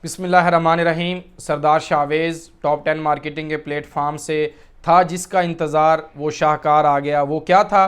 बिस्मिल्लाहिर्रहमानिर्रहीम। सरदार Shahvez top 10 marketing के platform से था जिसका इंतज़ार वो शाहकार आ गया। वो क्या था?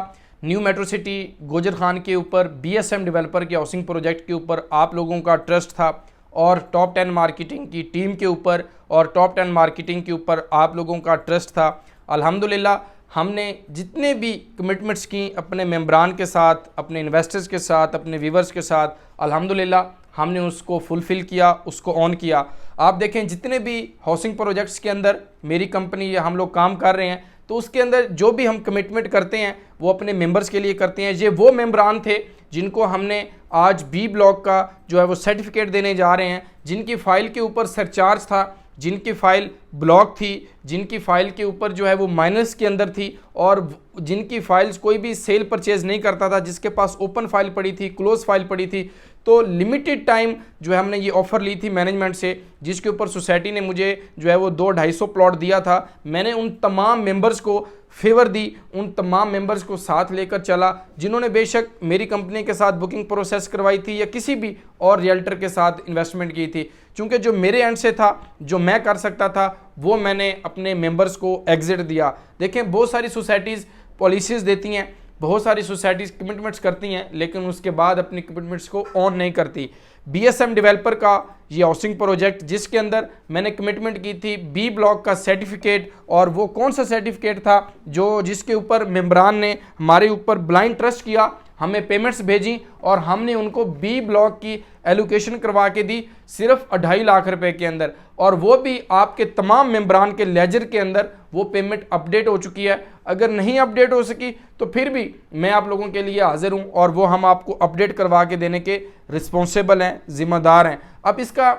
New metro city Gojar Khan के ऊपर BSM डेवलपर के हाउसिंग प्रोजेक्ट के ऊपर आप लोगों का ट्रस्ट था और टॉप 10 मार्केटिंग की टीम के ऊपर और टॉप 10 मार्केटिंग के ऊपर आप लोगों का ट्रस्ट था। अल्हम्दुलिल्लाह हमने जितने भी कमिटमेंट्स की अपने मेंबरान के साथ, अपने इन्वेस्टर्स के साथ, अपने व्यूवर्स के साथ, अल्हम्दुलिल्लाह हमने उसको फुलफ़िल किया, उसको ऑन किया। आप देखें जितने भी हाउसिंग प्रोजेक्ट्स के अंदर मेरी कंपनी या हम लोग काम कर रहे हैं तो उसके अंदर जो भी हम कमिटमेंट करते हैं वो अपने मेंबर्स के लिए करते हैं। ये वो मेंबरान थे जिनको हमने आज B ब्लॉक का जो है वो सर्टिफिकेट देने जा रहे हैं, जिनकी फ़ाइल के ऊपर सरचार्ज था, जिनकी फ़ाइल ब्लॉक थी, जिनकी फ़ाइल के ऊपर जो है वो माइनस के अंदर थी और जिनकी फ़ाइल्स कोई भी सेल परचेज़ नहीं करता था, जिसके पास ओपन फ़ाइल पड़ी थी, क्लोज़ फ़ाइल पड़ी थी। तो लिमिटेड टाइम जो है हमने ये ऑफ़र ली थी मैनेजमेंट से, जिसके ऊपर सोसाइटी ने मुझे जो है वो 200-250 प्लॉट दिया था। मैंने उन तमाम मेंबर्स को फेवर दी, उन तमाम मेंबर्स को साथ लेकर चला जिन्होंने बेशक मेरी कंपनी के साथ बुकिंग प्रोसेस करवाई थी या किसी भी और रियल्टर के साथ इन्वेस्टमेंट की थी। क्योंकि जो मेरे एंड से था, जो मैं कर सकता था, वो मैंने अपने मेंबर्स को एग्जिट दिया। देखें बहुत सारी सोसाइटीज़ पॉलिसीज़ देती हैं, बहुत सारी सोसाइटीज़ कमिटमेंट्स करती हैं, लेकिन उसके बाद अपनी कमिटमेंट्स को ऑन नहीं करती। BSM डेवलपर का ये हाउसिंग प्रोजेक्ट जिसके अंदर मैंने कमिटमेंट की थी B ब्लॉक का सर्टिफिकेट, और वो कौन सा सर्टिफिकेट था जो जिसके ऊपर मेंबरान ने हमारे ऊपर ब्लाइंड ट्रस्ट किया, हमें पेमेंट्स भेजी और हमने उनको B ब्लॉक की एलोकेशन करवा के दी सिर्फ 2.5 लाख रुपए के अंदर, और वो भी आपके तमाम मेंबरान के लेजर के अंदर वो पेमेंट अपडेट हो चुकी है। अगर नहीं अपडेट हो सकी तो फिर भी मैं आप लोगों के लिए हाजिर हूँ और वो हम आपको अपडेट करवा के देने के रिस्पॉन्सिबल हैं, ज़िम्मेदार हैं। अब इसका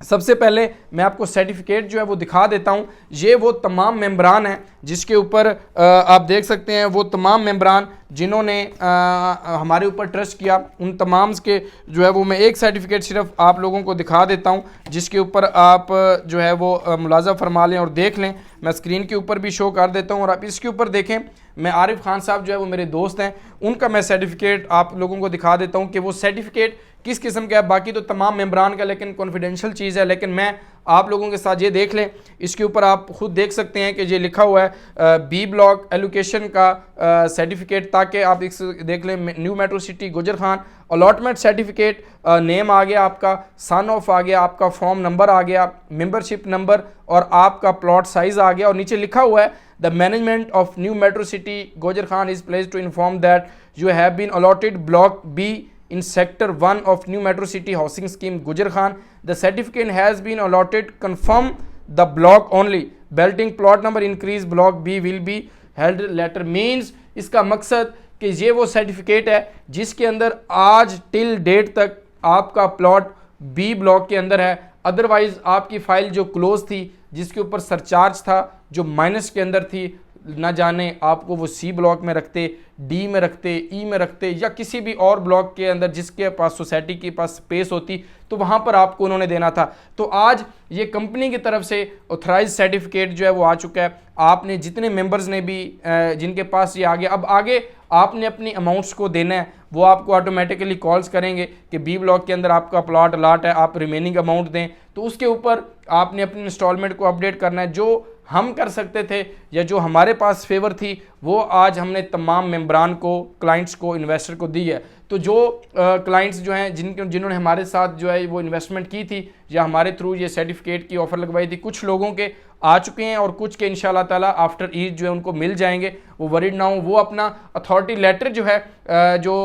सबसे पहले मैं आपको सर्टिफिकेट जो है वो दिखा देता हूँ। ये वो तमाम मेंबरान हैं जिसके ऊपर आप देख सकते हैं, वो तमाम मेंबरान जिन्होंने हमारे ऊपर ट्रस्ट किया, उन तमाम के जो है वो मैं एक सर्टिफिकेट सिर्फ आप लोगों को दिखा देता हूँ जिसके ऊपर आप जो है वो मुलाजा फरमा लें और देख लें। मैं स्क्रीन के ऊपर भी शो कर देता हूँ और आप इसके ऊपर देखें। मैं आरिफ खान साहब जो है वो मेरे दोस्त हैं, उनका मैं सर्टिफिकेट आप लोगों को दिखा देता हूँ कि वो सर्टिफिकेट किस किस्म का है। बाकी तो तमाम मेंबरान का लेकिन कॉन्फिडेंशियल चीज़ है, लेकिन मैं आप लोगों के साथ ये देख लें। इसके ऊपर आप खुद देख सकते हैं कि ये लिखा हुआ है B ब्लॉक एलोकेशन का सर्टिफिकेट, ताकि आप इस देख लें। New metro city Gojar Khan allotment certificate, name आ गया आपका, सन ऑफ आ गया आपका, फॉर्म नंबर आ गया, मेंबरशिप नंबर और आपका प्लॉट साइज़ आ गया, और नीचे लिखा हुआ है the management of new metro city Gojar Khan is placed to inform that you have been allotted block B in sector 1 of new metro city housing scheme Gujar Khan. The certificate has been allotted, confirm the block only, belting plot number increase block B will be held later। means इसका मकसद कि ये वो certificate है जिसके अंदर आज till date तक आपका प्लॉट B ब्लॉक के अंदर है। अदरवाइज आपकी फ़ाइल जो क्लोज थी, जिसके ऊपर सरचार्ज था, जो माइनस के अंदर थी, ना जाने आपको वो C ब्लॉक में रखते, D में रखते, E में रखते या किसी भी और ब्लॉक के अंदर जिसके पास सोसाइटी के पास स्पेस होती, तो वहाँ पर आपको उन्होंने देना था। तो आज ये कंपनी की तरफ से ऑथराइज सर्टिफिकेट जो है वो आ चुका है। आपने जितने मेंबर्स ने भी जिनके पास ये आ गया, अब आगे आपने अपनी अमाउंट्स को देना है, वो आपको ऑटोमेटिकली कॉल्स करेंगे कि B ब्लॉक के अंदर आपका प्लॉट अलाट है, आप रिमेनिंग अमाउंट दें। तो उसके ऊपर आपने अपनी इंस्टॉलमेंट को अपडेट करना है। जो हम कर सकते थे या जो हमारे पास फेवर थी वो आज हमने तमाम मेंबरान को, क्लाइंट्स को, इन्वेस्टर को दी है। तो जो क्लाइंट्स जो हैं जिन्होंने हमारे साथ जो है वो इन्वेस्टमेंट की थी या हमारे थ्रू ये सर्टिफिकेट की ऑफ़र लगवाई थी, कुछ लोगों के आ चुके हैं और कुछ के इंशाल्लाह ताला आफ्टर ईद जो है उनको मिल जाएंगे। वो वरीड ना हो, वो अपना अथॉरिटी लेटर जो है जो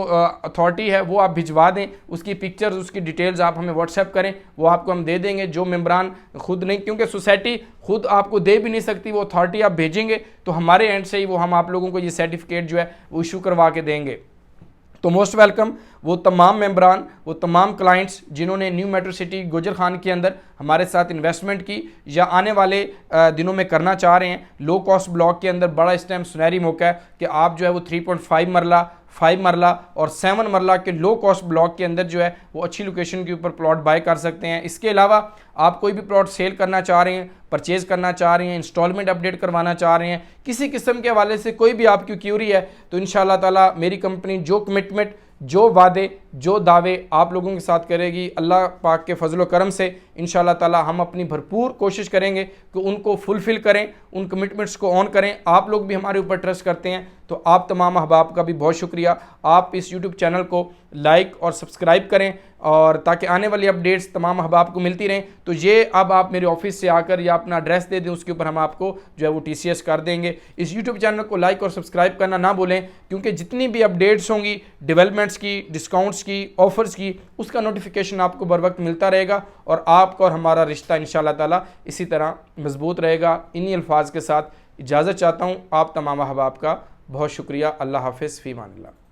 अथॉरिटी है वो आप भिजवा दें, उसकी पिक्चर्स, उसकी डिटेल्स आप हमें व्हाट्सएप करें, वो आपको हम दे देंगे। जो मेंबरान खुद नहीं, क्योंकि सोसाइटी खुद आपको दे भी नहीं सकती, वो अथॉरिटी आप भेजेंगे तो हमारे एंड से ही वो हम आप लोगों को ये सर्टिफिकेट जो है वो इशू करवा के देंगे। तो मोस्ट वेलकम वो तमाम मेंबरान, वो तमाम क्लाइंट्स जिन्होंने new metro city Gojar Khan के अंदर हमारे साथ इन्वेस्टमेंट की या आने वाले दिनों में करना चाह रहे हैं। लो कॉस्ट ब्लॉक के अंदर बड़ा इस टाइम सुनहरी मौका है कि आप जो है वो 3.5 मरला, 5 मरला और 7 मरला के लो कॉस्ट ब्लॉक के अंदर जो है वो अच्छी लोकेशन के ऊपर प्लॉट बाय कर सकते हैं। इसके अलावा आप कोई भी प्लॉट सेल करना चाह रहे हैं, परचेज़ करना चाह रहे हैं, इंस्टॉलमेंट अपडेट करवाना चाह रहे हैं, किसी किस्म के हवाले से कोई भी आपकी क्यूरी है, तो इंशाल्लाह ताला मेरी कंपनी जो कमिटमेंट, जो वादे जो दावे आप लोगों के साथ करेगी, अल्लाह पाक के फजल करम से इंशाअल्लाह ताला हम अपनी भरपूर कोशिश करेंगे कि उनको फुलफ़िल करें, उन कमिटमेंट्स को ऑन करें। आप लोग भी हमारे ऊपर ट्रस्ट करते हैं, तो आप तमाम अहबाब का भी बहुत शुक्रिया। आप इस यूट्यूब चैनल को लाइक और सब्सक्राइब करें, और ताकि आने वाली अपडेट्स तमाम अहबाब को मिलती रहें। तो ये अब आप मेरे ऑफिस से आकर या अपना एड्रेस दे दें, उसके ऊपर हम आपको जो है वो TCS कर देंगे। इस यूट्यूब चैनल को लाइक और सब्सक्राइब करना ना भूलें, क्योंकि जितनी भी अपडेट्स होंगी डेवलपमेंट्स की, डिस्काउंट्स की, ऑफ़र्स की, उसका नोटिफिकेशन आपको बर वक्त मिलता रहेगा और आपका और हमारा रिश्ता इंशाअल्लाह ताला इसी तरह मजबूत रहेगा। इन्हीं अल्फाज के साथ इजाज़त चाहता हूँ। आप तमाम अहबाब का बहुत शुक्रिया। अल्लाह हाफ़िज़, फ़ी अमान अल्लाह।